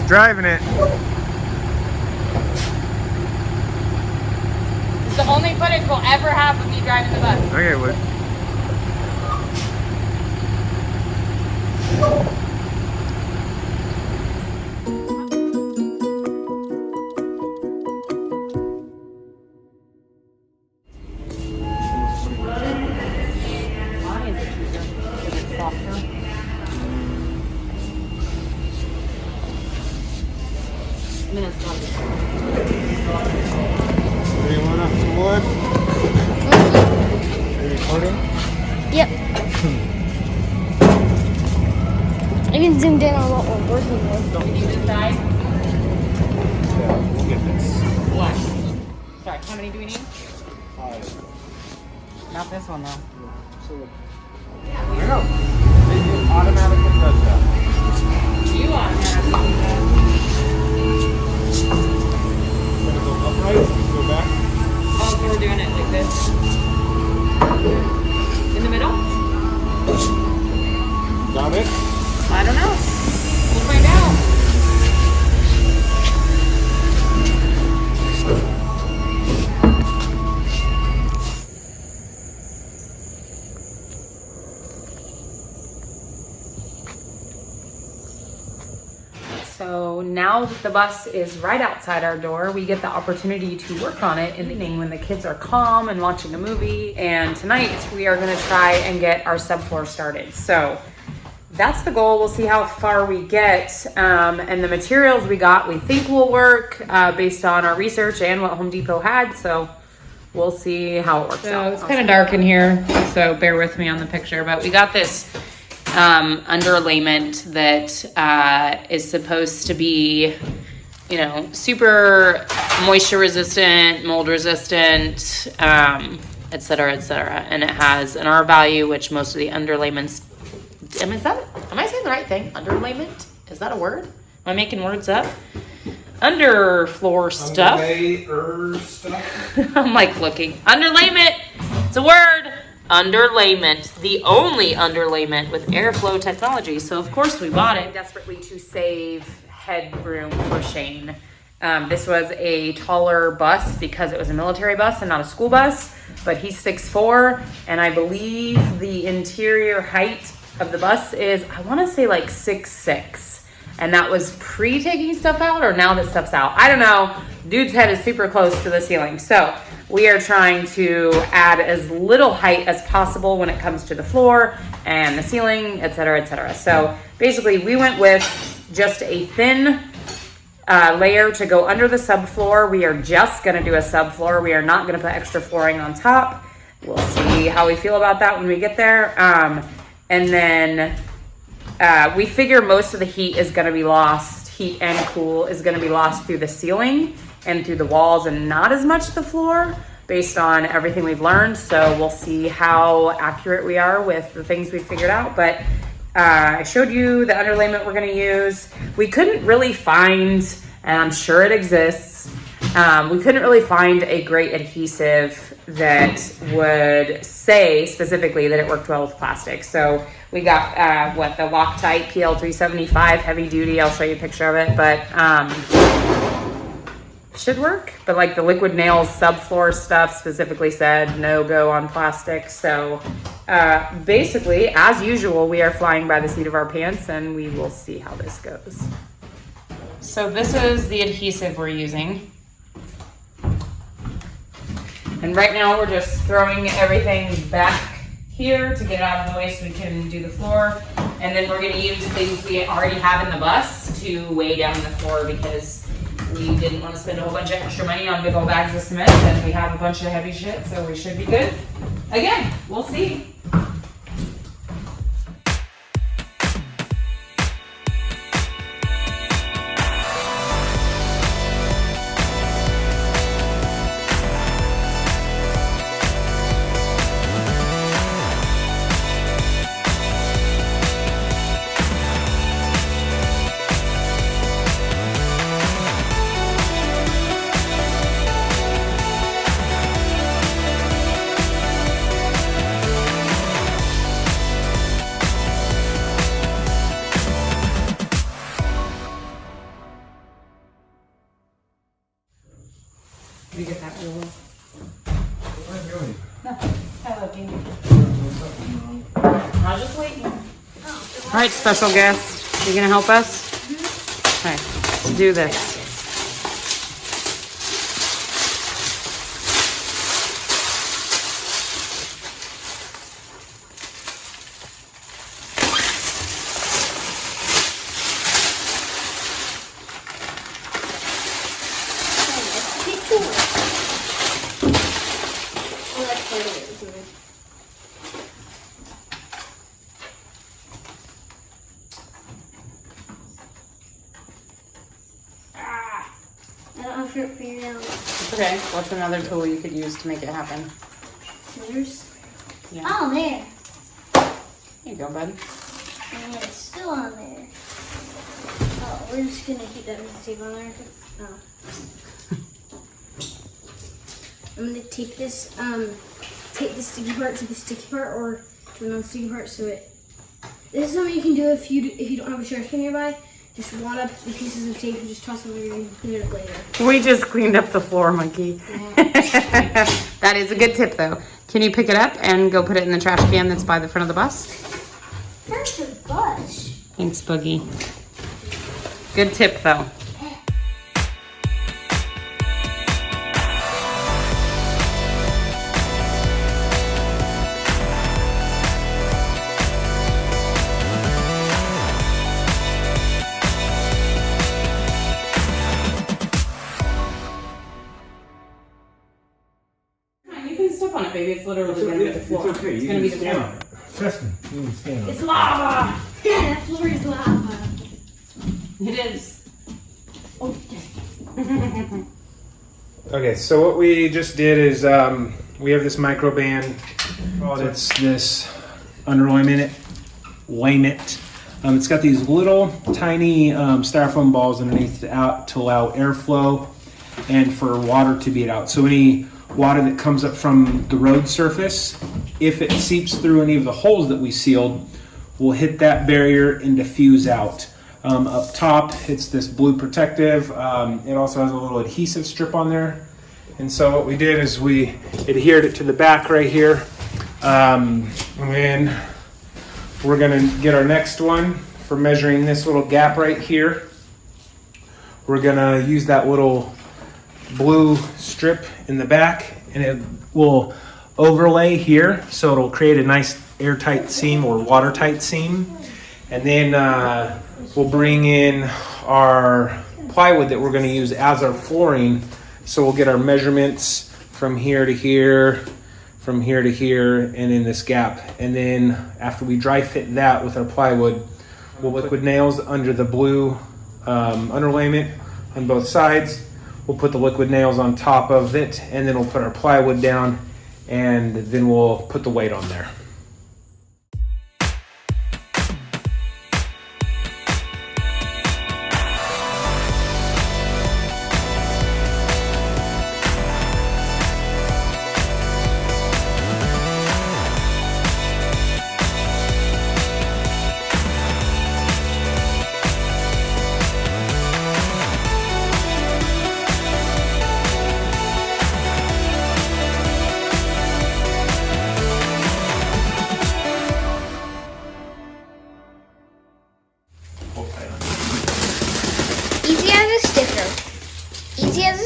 driving it. It's the only footage we'll ever have of me driving the bus. Okay, what? Why is it cheaper? Is it softer? I mean, it's not good. Do you want some wood? Are you recording? Yep. I can zoom in on what we're working with. Don't you need this side? Yeah, we'll get this. What? Sorry, how many do we need? 5. Not this one, though. So, I know. It automatically does that. You on that. Gonna go upright, go back. Oh, so we're doing it like this. In the middle? Got it? I don't know. We'll find out. So now that the bus is right outside our door, we get the opportunity to work on it in the evening when the kids are calm and watching a movie. And tonight we are gonna try and get our subfloor started. So that's the goal. We'll see how far we get. And the materials we got, we think will work based on our research and what Home Depot had. So we'll see how it works out. It's kind of dark in here, so bear with me on the picture. But we got this underlayment that is supposed to be, you know, super moisture resistant, mold resistant, et cetera, et cetera. And it has an R value, which most of the underlayments, am I saying the right thing? Underlayment? Is that a word? Am I making words up? Underfloor stuff. Stuff. I'm like looking. Underlayment. It's a word. Underlayment. The only underlayment with airflow technology. So of course we bought it desperately to save headroom for Shane. This was a taller bus because it was a military bus and not a school bus. But he's 6'4", and I believe the interior height of the bus is, I want to say like 6'6". And that was pre-taking stuff out, or now that stuff's out. I don't know. Dude's head is super close to the ceiling. So we are trying to add as little height as possible when it comes to the floor and the ceiling, et cetera, et cetera. So basically we went with just a thin layer to go under the subfloor. We are just gonna do a subfloor. We are not gonna put extra flooring on top. We'll see how we feel about that when we get there. And then we figure most of the heat is going to be lost, heat and cool is going to be lost through the ceiling and through the walls and not as much the floor based on everything we've learned. So we'll see how accurate we are with the things we figured out. But I showed you the underlayment we're going to use. We couldn't really find, and I'm sure it exists, we couldn't really find a great adhesive that would say specifically that it worked well with plastic. So we got the Loctite PL375 heavy duty. I'll show you a picture of it, but should work. But like the liquid nails subfloor stuff specifically said no go on plastic. So basically, as usual, we are flying by the seat of our pants, and we will see how this goes. So this is the adhesive we're using. And right now we're just throwing everything back here to get it out of the way so we can do the floor. And then we're gonna use things we already have in the bus to weigh down the floor because we didn't want to spend a whole bunch of extra money on big old bags of cement, and we have a bunch of heavy shit, so we should be good. Again, we'll see. Did you get that real well? I love you. I'll just wait here. All right, special guest. You gonna help us? Okay, let's do this. It's okay. What's another tool you could use to make it happen? Scissors. Yeah. Oh, there. Here you go, bud. And it's still on there. Oh, we're just gonna keep that tape on there. Oh. I'm gonna tape this the sticky part to the sticky part or to the non-sticky part so it. This is something you can do if you don't have a trash can nearby. Just wad up the pieces of tape and just toss them over and clean it up later. We just cleaned up the floor, monkey. Yeah. That is a good tip, though. Can you pick it up and go put it in the trash can that's by the front of the bus? First a bus. Thanks, Boogie. Good tip, though. On it, baby. It's literally going to be the floor. It's okay. It's You going to be can the stand floor. on it. Trust me. You can stand on it. It's lava! Yeah, that floor is lava. It is. Okay. Okay, so what we just did is we have this micro band. It's this underlayment. It's got these little tiny styrofoam balls underneath to allow airflow and for water to bead out. So any water that comes up from the road surface, if it seeps through any of the holes that we sealed, will hit that barrier and diffuse out. Up top, it's this blue protective. It also has a little adhesive strip on there. And so what we did is we adhered it to the back right here. And then we're gonna get our next one for measuring this little gap right here. We're gonna use that little blue strip in the back, and it will overlay here, so it'll create a nice airtight seam or watertight seam. And then we'll bring in our plywood that we're going to use as our flooring. So we'll get our measurements from here to here, from here to here, and in this gap. And then after we dry fit that with our plywood, we'll liquid nails under the blue underlayment on both sides. We'll put the liquid nails on top of it, and then we'll put our plywood down, and then we'll put the weight on there.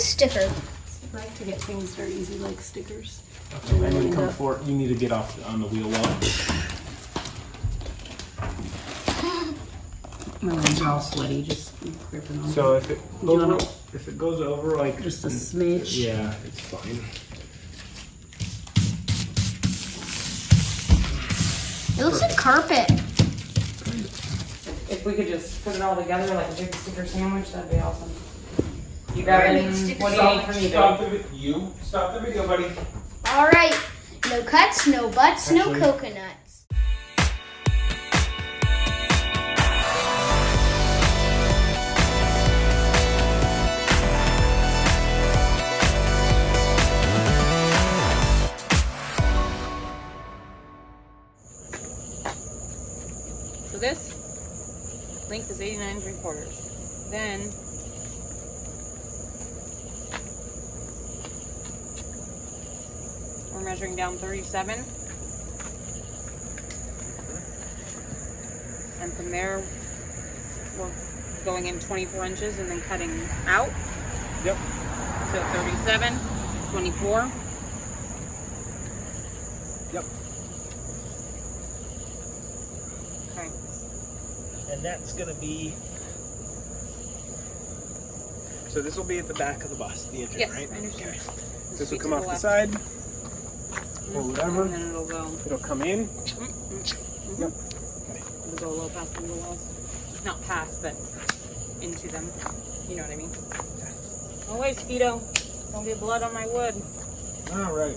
Sticker. I like to get things very easy, like stickers. And then come forward. You need to get off on the wheel well. My legs are all sweaty, just gripping on. So if it goes over like just a smidge. Yeah, it's fine. It looks like carpet. If we could just put it all together like a big sticker sandwich, that'd be awesome. You got any? What do you need from me, babe? Stop the video, buddy. All right. No cuts, no butts, no coconuts. So this length is 89 3/4. Then We're measuring down 37. And from there, we're going in 24 inches and then cutting out. Yep. So 37, 24. Yep. Okay. And that's gonna be. So this will be at the back of the bus, the engine, Yes, right? I understand. Okay. This This will feet come to off the the left. side, or whatever. And then it'll go. It'll come in. Mm-hmm. Yep. It'll go a little past the walls. Not past, but into them. You know what I mean? Oh wait, Speedo. Don't get blood on my wood. All right.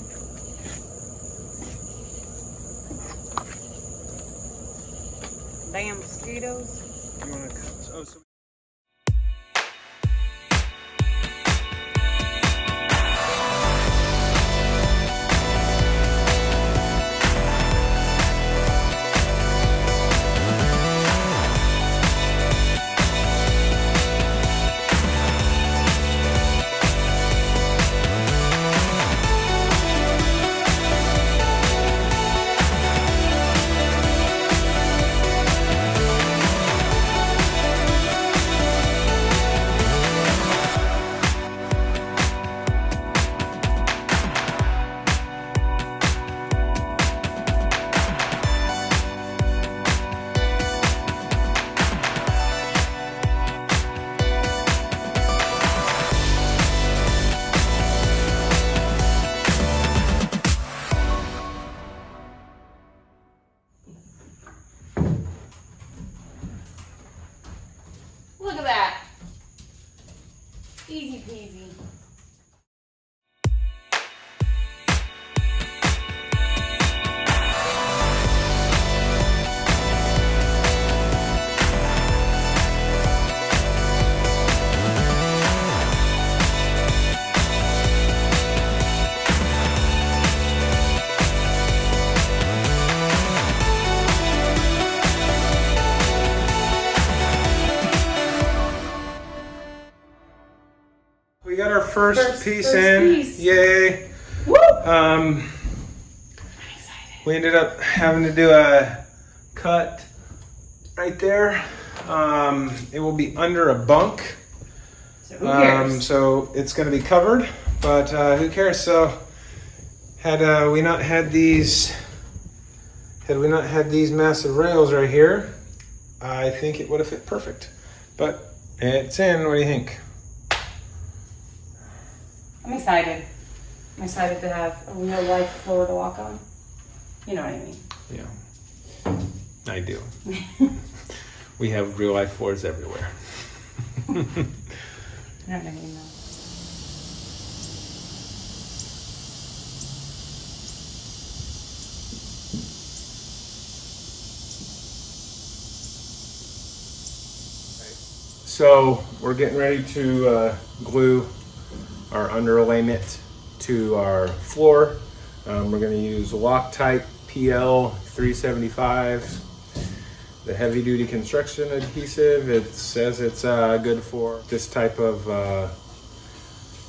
Damn mosquitoes. You want to cut? Oh, so. Look at that. Easy peasy. We got our first piece first in. piece. Yay. Woo! Um, I'm excited. we ended up having to do a cut right there. It will be under a bunk. So who cares? So it's going to be covered, but who cares? So had we not had these massive rails right here, I think it would have fit perfect. But it's in. What do you think? I'm excited. I'm excited to have a real life floor to walk on. You know what I mean? Yeah, I do. We have real life floors everywhere. You know what I mean? Though. So we're getting ready to glue our underlayment to our floor. We're going to use Loctite PL 375, the heavy duty construction adhesive. It says it's good for this type of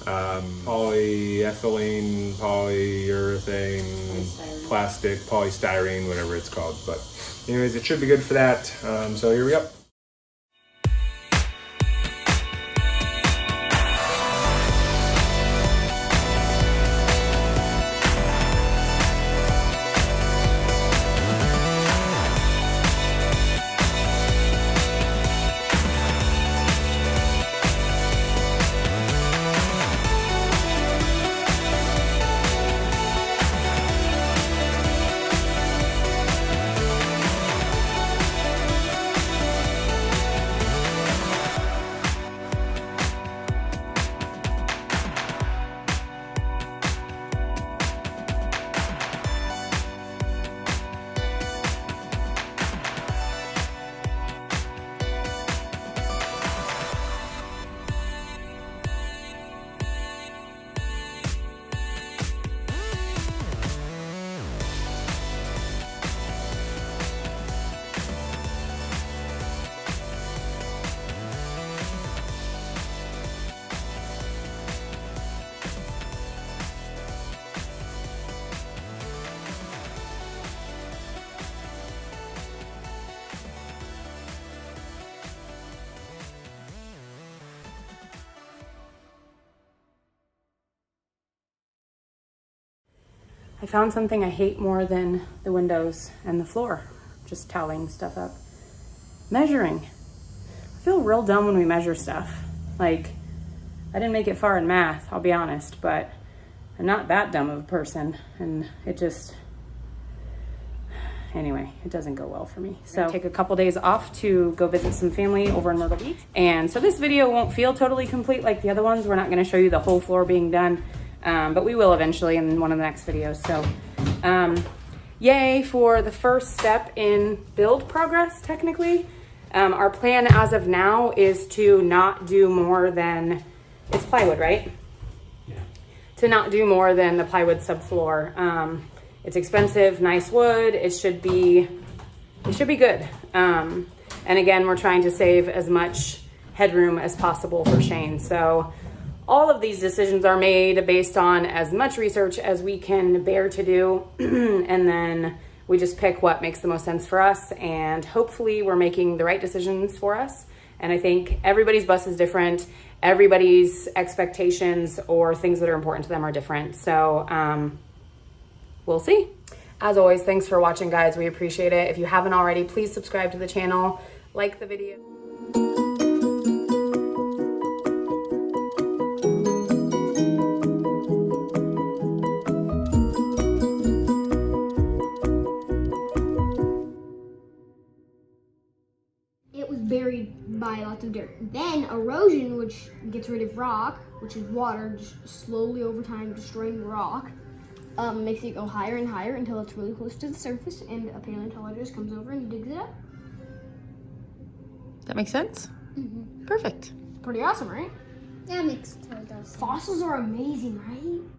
polyethylene, polyurethane, plastic, polystyrene, whatever it's called. But anyways, it should be good for that. So here we go. I found something I hate more than the windows and the floor, just toweling stuff up. Measuring. I feel real dumb when we measure stuff. Like, I didn't make it far in math, I'll be honest, but I'm not that dumb of a person, and it just, anyway, it doesn't go well for me. So take a couple days off to go visit some family over in Myrtle Beach. And so this video won't feel totally complete like the other ones. We're not gonna show you the whole floor being done, but we will eventually in one of the next videos. So yay for the first step in build progress, technically. Our plan as of now is to not do more than, it's plywood, right? Yeah. To not do more than the plywood subfloor. It's expensive, nice wood. It should be good. And again, we're trying to save as much headroom as possible for Shane. So all of these decisions are made based on as much research as we can bear to do. And then we just pick what makes the most sense for us. And hopefully we're making the right decisions for us. And I think everybody's bus is different. Everybody's expectations or things that are important to them are different. So we'll see. As always, thanks for watching, guys. We appreciate it. If you haven't already, please subscribe to the channel, like the video. It was buried by lots of dirt. Then erosion, which gets rid of rock, which is water, just slowly over time destroying the rock, makes it go higher and higher until it's really close to the surface, and a paleontologist comes over and digs it up. That makes sense? Mm-hmm. Perfect. Pretty awesome, right? That makes total sense. Fossils are amazing, right?